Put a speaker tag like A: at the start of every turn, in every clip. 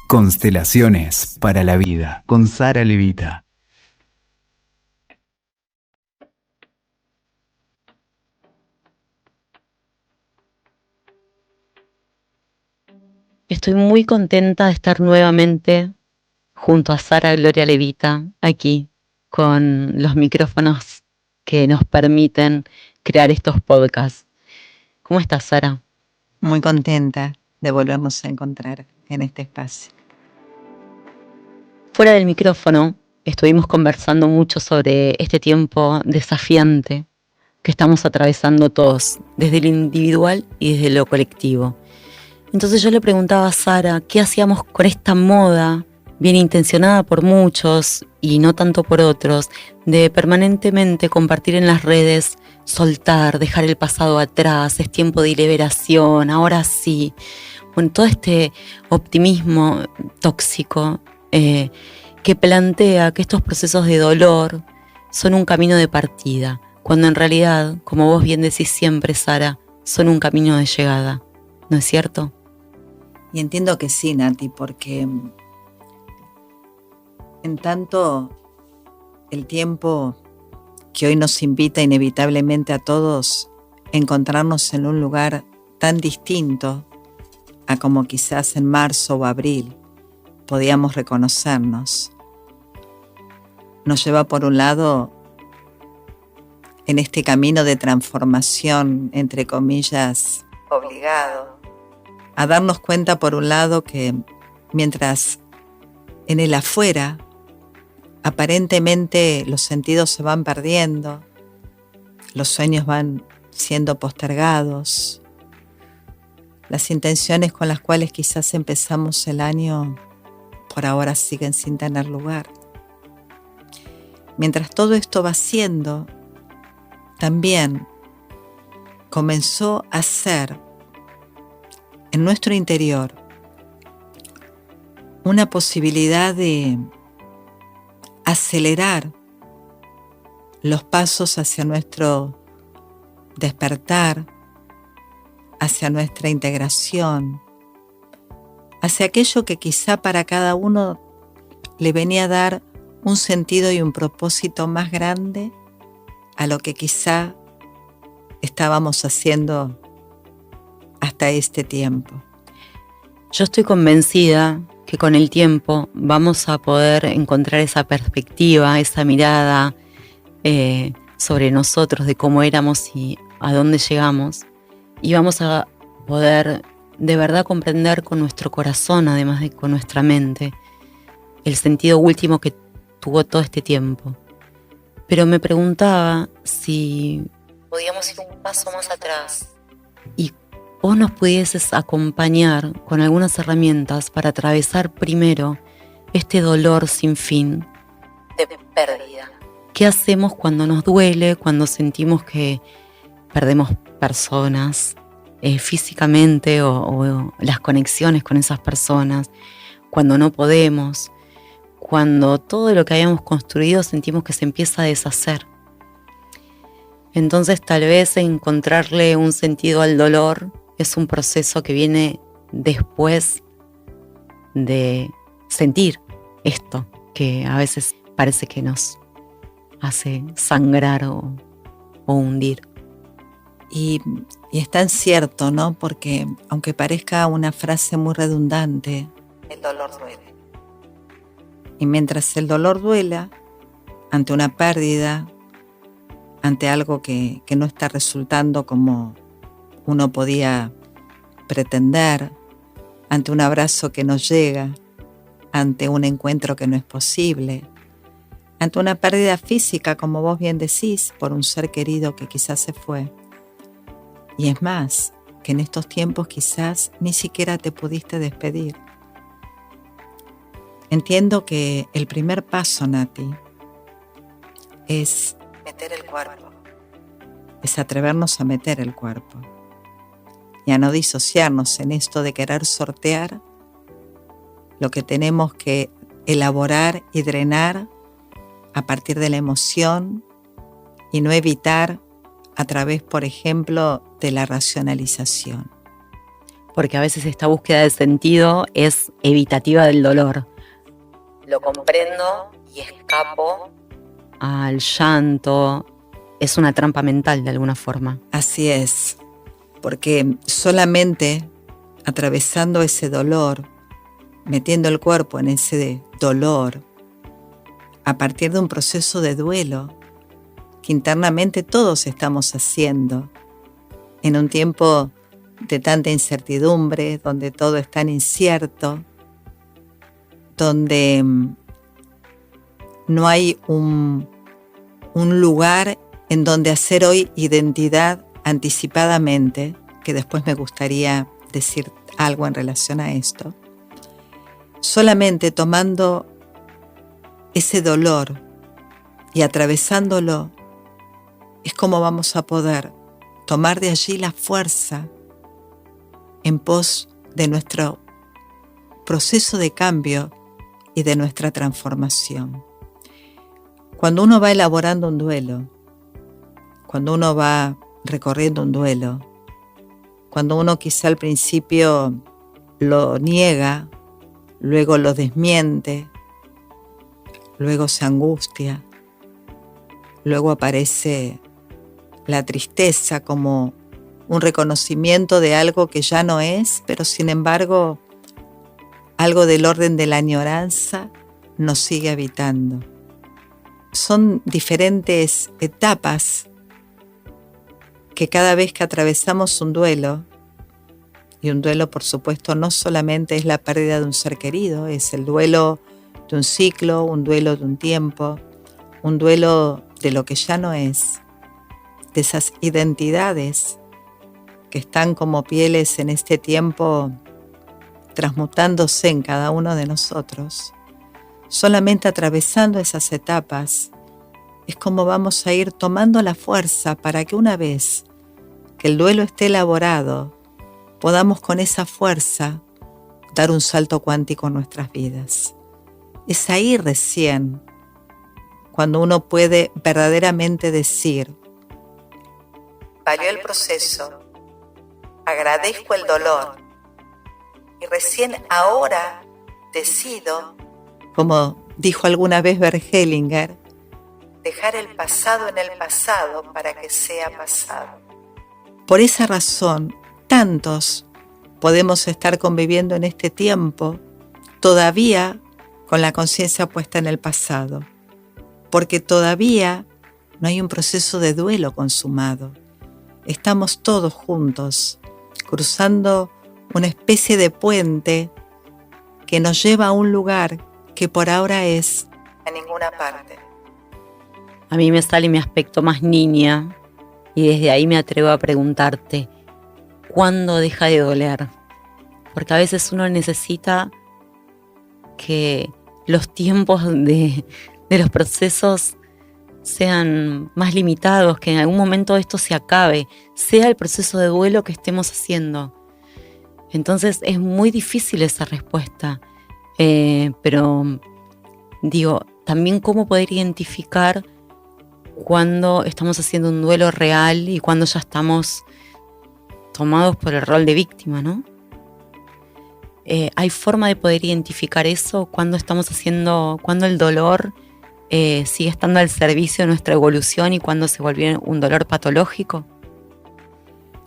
A: Constelaciones para la vida con Sara Levita.
B: Estoy muy contenta de estar nuevamente junto a Sara Gloria Levita, aquí, con los micrófonos que nos permiten crear estos podcasts. ¿Cómo estás, Sara?
C: Muy contenta de volvernos a encontrar en este espacio.
B: Fuera del micrófono, estuvimos conversando mucho sobre este tiempo desafiante que estamos atravesando todos, desde lo individual y desde lo colectivo. Entonces yo le preguntaba a Sara qué hacíamos con esta moda, bien intencionada por muchos y no tanto por otros, de permanentemente compartir en las redes, soltar, dejar el pasado atrás, es tiempo de liberación, ahora sí. Bueno, todo este optimismo tóxico que plantea que estos procesos de dolor son un camino de partida, cuando en realidad, como vos bien decís siempre, Sara, son un camino de llegada. ¿No es cierto?
C: Y entiendo que sí, Nati, porque en tanto el tiempo que hoy nos invita inevitablemente a todos a encontrarnos en un lugar tan distinto a como quizás en marzo o abril podíamos reconocernos, nos lleva por un lado en este camino de transformación, entre comillas, obligado, a darnos cuenta por un lado que mientras en el afuera aparentemente los sentidos se van perdiendo, los sueños van siendo postergados, las intenciones con las cuales quizás empezamos el año por ahora siguen sin tener lugar. Mientras todo esto va siendo, también comenzó a ser en nuestro interior una posibilidad de acelerar los pasos hacia nuestro despertar, hacia nuestra integración, hacia aquello que quizá para cada uno le venía a dar un sentido y un propósito más grande a lo que quizá estábamos haciendo hasta este tiempo.
B: Yo estoy convencida que con el tiempo vamos a poder encontrar esa perspectiva, esa mirada sobre nosotros, de cómo éramos y a dónde llegamos, y vamos a poder de verdad comprender con nuestro corazón, además de con nuestra mente, el sentido último que tuvo todo este tiempo. Pero me preguntaba si podíamos ir un paso más atrás y vos nos pudieses acompañar con algunas herramientas para atravesar primero este dolor sin fin de pérdida. ¿Qué hacemos cuando nos duele, cuando sentimos que perdemos personas físicamente o las conexiones con esas personas, cuando no podemos, cuando todo lo que habíamos construido sentimos que se empieza a deshacer? Entonces tal vez encontrarle un sentido al dolor es un proceso que viene después de sentir esto que a veces parece que nos hace sangrar o hundir.
C: Y es tan cierto, ¿no? Porque aunque parezca una frase muy redundante, el dolor duele. Y mientras el dolor duela, ante una pérdida, ante algo que no está resultando como uno podía pretender, ante un abrazo que no llega, ante un encuentro que no es posible, ante una pérdida física, como vos bien decís, por un ser querido que quizás se fue. Y es más, que en estos tiempos quizás ni siquiera te pudiste despedir. Entiendo que el primer paso, Nati, es meter el cuerpo, es atrevernos a meter el cuerpo y a no disociarnos en esto de querer sortear lo que tenemos que elaborar y drenar a partir de la emoción y no evitar a través, por ejemplo, de la racionalización.
B: porque a veces esta búsqueda de sentido es evitativa del dolor. Lo comprendo y escapo al llanto. Es una trampa mental de alguna forma.
C: Así es, porque solamente atravesando ese dolor, metiendo el cuerpo en ese dolor, a partir de un proceso de duelo que internamente todos estamos haciendo, en un tiempo de tanta incertidumbre, donde todo es tan incierto, donde no hay un lugar en donde hacer hoy identidad anticipadamente, que después me gustaría decir algo en relación a esto. Solamente tomando ese dolor y atravesándolo es como vamos a poder tomar de allí la fuerza en pos de nuestro proceso de cambio y de nuestra transformación. Cuando uno va elaborando un duelo, cuando uno va recorriendo un duelo, cuando uno quizá al principio lo niega, luego lo desmiente, luego se angustia, luego aparece la tristeza como un reconocimiento de algo que ya no es, pero sin embargo algo del orden de la añoranza nos sigue habitando. Son diferentes etapas que cada vez que atravesamos un duelo, y un duelo por supuesto no solamente es la pérdida de un ser querido, es el duelo de un ciclo, un duelo de un tiempo, un duelo de lo que ya no es, de esas identidades que están como pieles en este tiempo transmutándose en cada uno de nosotros. Solamente atravesando esas etapas es como vamos a ir tomando la fuerza para que una vez que el duelo esté elaborado, podamos con esa fuerza dar un salto cuántico en nuestras vidas. Es ahí recién cuando uno puede verdaderamente decir: valió el proceso, agradezco el dolor y recién ahora decido, como dijo alguna vez Bert Hellinger, dejar el pasado en el pasado para que sea pasado. Por esa razón, tantos podemos estar conviviendo en este tiempo todavía con la conciencia puesta en el pasado, porque todavía no hay un proceso de duelo consumado. Estamos todos juntos, cruzando una especie de puente que nos lleva a un lugar que por ahora es a ninguna parte.
B: A mí me sale mi aspecto más niña y desde ahí me atrevo a preguntarte, ¿cuándo deja de doler? Porque a veces uno necesita que los tiempos de los procesos sean más limitados, que en algún momento esto se acabe, sea el proceso de duelo que estemos haciendo. Entonces es muy difícil esa respuesta, pero digo, también cómo poder identificar cuando estamos haciendo un duelo real y cuando ya estamos tomados por el rol de víctima, ¿no? ¿Hay forma de poder identificar eso? Cuando estamos haciendo, cuando el dolor sigue estando al servicio de nuestra evolución y cuando se vuelve un dolor patológico?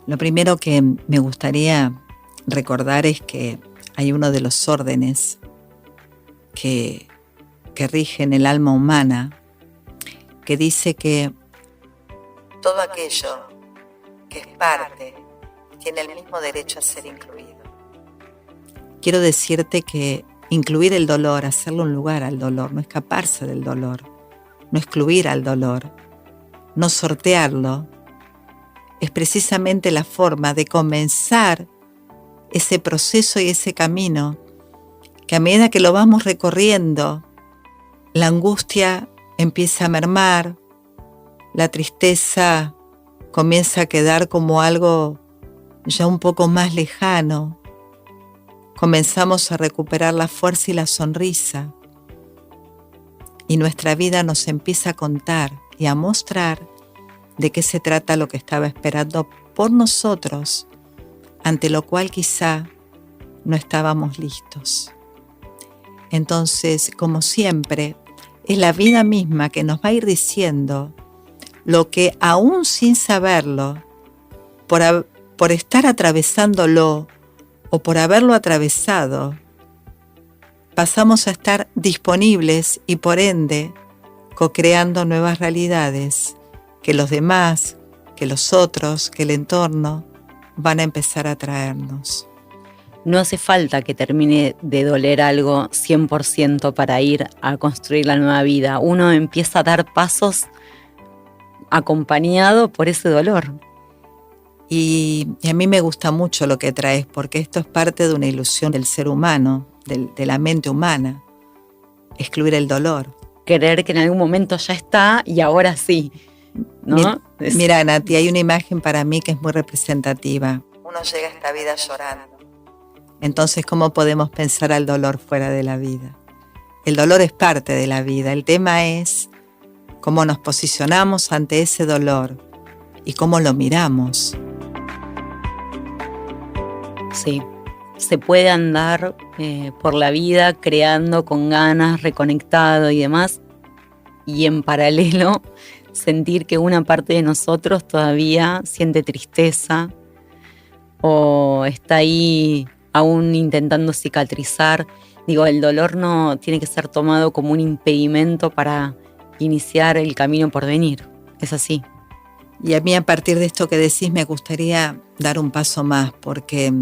C: Lo primero que me gustaría recordar es que hay uno de los órdenes que rigen el alma humana, que dice que todo aquello que es parte tiene el mismo derecho a ser incluido. Quiero decirte que incluir el dolor, hacerle un lugar al dolor, no escaparse del dolor, no excluir al dolor, no sortearlo, es precisamente la forma de comenzar ese proceso y ese camino que a medida que lo vamos recorriendo, la angustia empieza a mermar, la tristeza comienza a quedar como algo ya un poco más lejano, comenzamos a recuperar la fuerza y la sonrisa y nuestra vida nos empieza a contar y a mostrar de qué se trata lo que estaba esperando por nosotros ante lo cual quizá no estábamos listos. Entonces, como siempre, es la vida misma que nos va a ir diciendo lo que aún sin saberlo, por estar atravesándolo o por haberlo atravesado, pasamos a estar disponibles y por ende co-creando nuevas realidades que los demás, que los otros, que el entorno van a empezar a traernos.
B: No hace falta que termine de doler algo 100% para ir a construir la nueva vida. Uno empieza a dar pasos acompañado por ese dolor.
C: Y a mí me gusta mucho lo que traes, porque esto es parte de una ilusión del ser humano, de la mente humana, excluir el dolor.
B: Creer que en algún momento ya está y ahora sí, ¿no?
C: Mira, Nati, hay una imagen para mí que es muy representativa. Uno llega a esta vida llorando. Entonces, ¿cómo podemos pensar al dolor fuera de la vida? El dolor es parte de la vida. El tema es cómo nos posicionamos ante ese dolor y cómo lo miramos.
B: Sí, se puede andar por la vida creando con ganas, reconectado y demás, y en paralelo sentir que una parte de nosotros todavía siente tristeza o está ahí aún intentando cicatrizar. Digo, el dolor no tiene que ser tomado como un impedimento para iniciar el camino por venir. Es así.
C: Y a mí, a partir de esto que decís, me gustaría dar un paso más, porque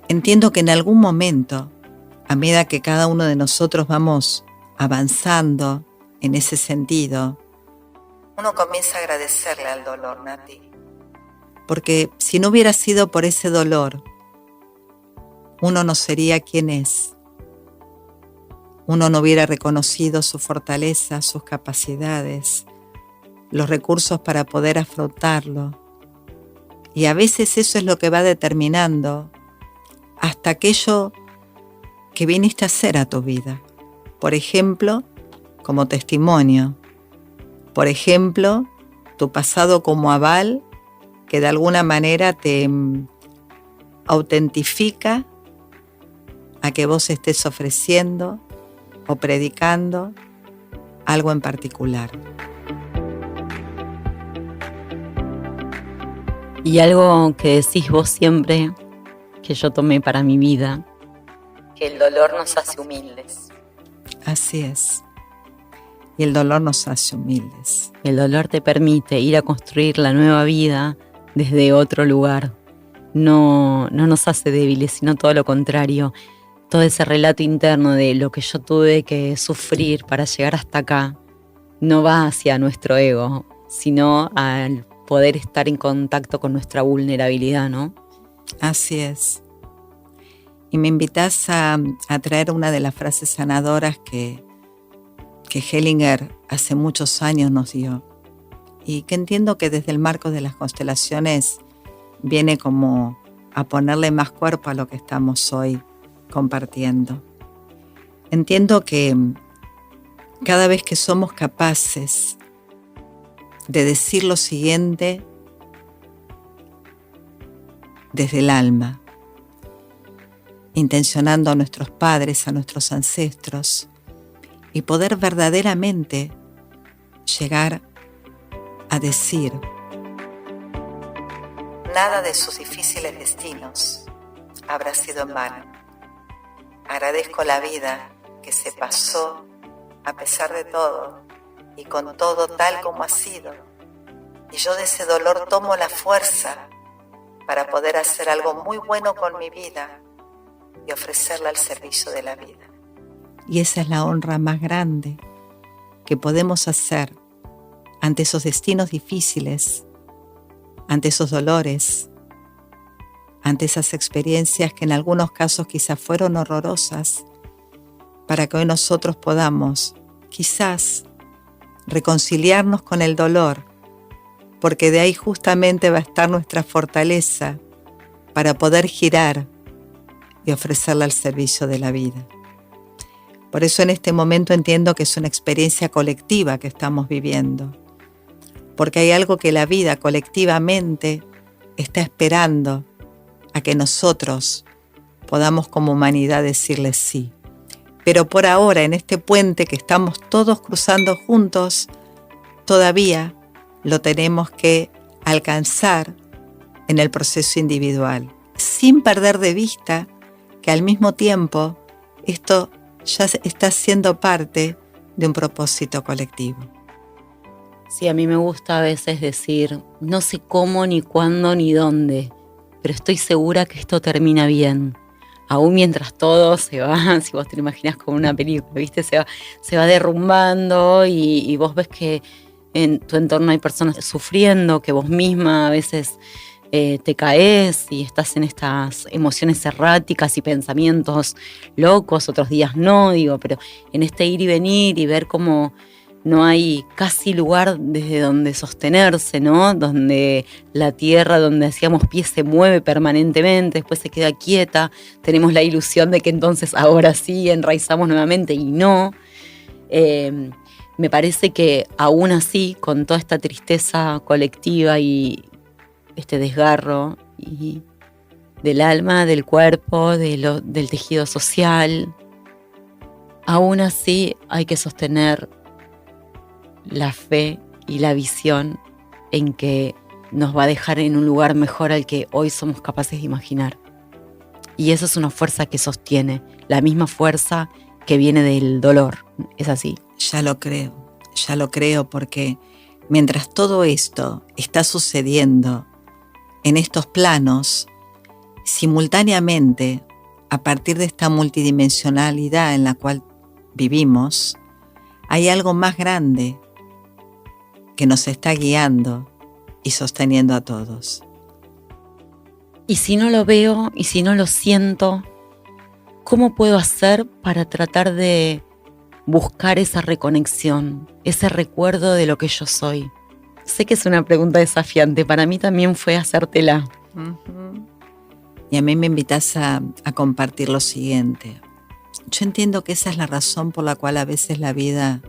C: entiendo que en algún momento, a medida que cada uno de nosotros vamos avanzando en ese sentido, uno comienza a agradecerle al dolor, Nati. Porque si no hubiera sido por ese dolor, uno no sería quien es. Uno no hubiera reconocido su fortaleza, sus capacidades, los recursos para poder afrontarlo. Y a veces eso es lo que va determinando hasta aquello que viniste a hacer a tu vida. Por ejemplo, como testimonio. Por ejemplo, tu pasado como aval que de alguna manera te autentifica a que vos estés ofreciendo o predicando algo en particular.
B: Y algo que decís vos siempre, que yo tomé para mi vida, que el dolor nos hace humildes.
C: Así es. Y el dolor nos hace humildes.
B: El dolor te permite ir a construir la nueva vida desde otro lugar. No nos hace débiles, sino todo lo contrario. Todo ese relato interno de lo que yo tuve que sufrir para llegar hasta acá no va hacia nuestro ego, sino al poder estar en contacto con nuestra vulnerabilidad, ¿no?
C: Así es. Y me invitas a traer una de las frases sanadoras que Hellinger hace muchos años nos dio y que entiendo que desde el marco de las constelaciones viene como a ponerle más cuerpo a lo que estamos hoy compartiendo. Entiendo que cada vez que somos capaces de decir lo siguiente desde el alma, intencionando a nuestros padres, a nuestros ancestros, y poder verdaderamente llegar a decir: nada de sus difíciles destinos habrá sido en vano. Agradezco la vida que se pasó a pesar de todo y con todo tal como ha sido. Y yo de ese dolor tomo la fuerza para poder hacer algo muy bueno con mi vida y ofrecerla al servicio de la vida. Y esa es la honra más grande que podemos hacer ante esos destinos difíciles, ante esos dolores, ante esas experiencias que en algunos casos quizás fueron horrorosas, para que hoy nosotros podamos quizás reconciliarnos con el dolor, porque de ahí justamente va a estar nuestra fortaleza para poder girar y ofrecerla al servicio de la vida. Por eso en este momento entiendo que es una experiencia colectiva que estamos viviendo, porque hay algo que la vida colectivamente está esperando a que nosotros podamos como humanidad decirle sí. Pero por ahora, en este puente que estamos todos cruzando juntos, todavía lo tenemos que alcanzar en el proceso individual, sin perder de vista que al mismo tiempo esto ya está siendo parte de un propósito colectivo.
B: Sí, a mí me gusta a veces decir, no sé cómo, ni cuándo, ni dónde, pero estoy segura que esto termina bien. Aún mientras todo se va, si vos te lo imaginás como una película, ¿viste? Se va derrumbando y vos ves que en tu entorno hay personas sufriendo, que vos misma a veces te caes y estás en estas emociones erráticas y pensamientos locos, otros días no, pero en este ir y venir y ver cómo no hay casi lugar desde donde sostenerse, ¿no? Donde la tierra donde hacíamos pie se mueve permanentemente, después se queda quieta, tenemos la ilusión de que entonces ahora sí enraizamos nuevamente y no. Me parece que aún así, con toda esta tristeza colectiva y este desgarro y del alma, del cuerpo, del tejido social, aún así hay que sostener la fe y la visión en que nos va a dejar en un lugar mejor al que hoy somos capaces de imaginar. Y eso es una fuerza que sostiene, la misma fuerza que viene del dolor. ¿Es así?
C: Ya lo creo porque mientras todo esto está sucediendo en estos planos, simultáneamente, a partir de esta multidimensionalidad en la cual vivimos, hay algo más grande que nos está guiando y sosteniendo a todos.
B: Y si no lo veo y si no lo siento, ¿cómo puedo hacer para tratar de buscar esa reconexión, ese recuerdo de lo que yo soy? Sé que es una pregunta desafiante, para mí también fue hacértela.
C: Y a mí me invitas a compartir lo siguiente. Yo entiendo que esa es la razón por la cual a veces la vida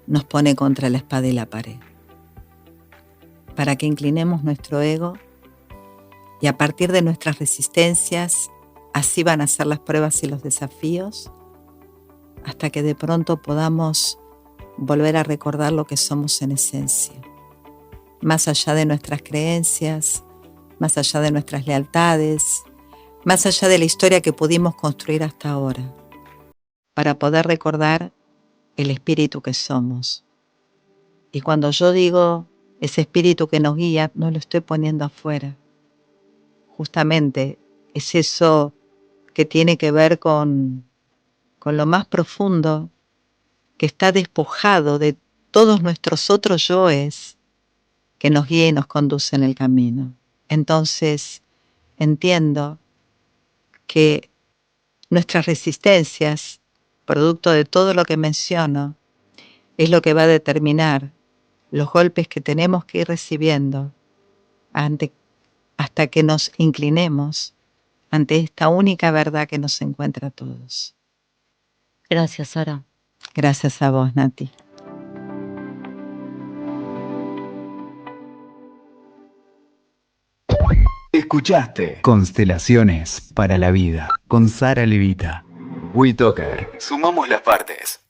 C: nos pone contra la espada y la pared, para que inclinemos nuestro ego y a partir de nuestras resistencias, así van a ser las pruebas y los desafíos, hasta que de pronto podamos volver a recordar lo que somos en esencia, más allá de nuestras creencias, más allá de nuestras lealtades, más allá de la historia que pudimos construir hasta ahora, para poder recordar el espíritu que somos. Y cuando yo digo ese espíritu que nos guía, no lo estoy poniendo afuera. Justamente es eso que tiene que ver con lo más profundo, que está despojado de todos nuestros otros yoes que nos guía y nos conduce en el camino. Entonces entiendo que nuestras resistencias, producto de todo lo que menciono, es lo que va a determinar los golpes que tenemos que ir recibiendo hasta que nos inclinemos ante esta única verdad que nos encuentra a todos.
B: Gracias, Sara.
C: Gracias a vos, Nati.
A: Escuchaste Constelaciones para la Vida con Sara Levita. WeToker. Sumamos las partes.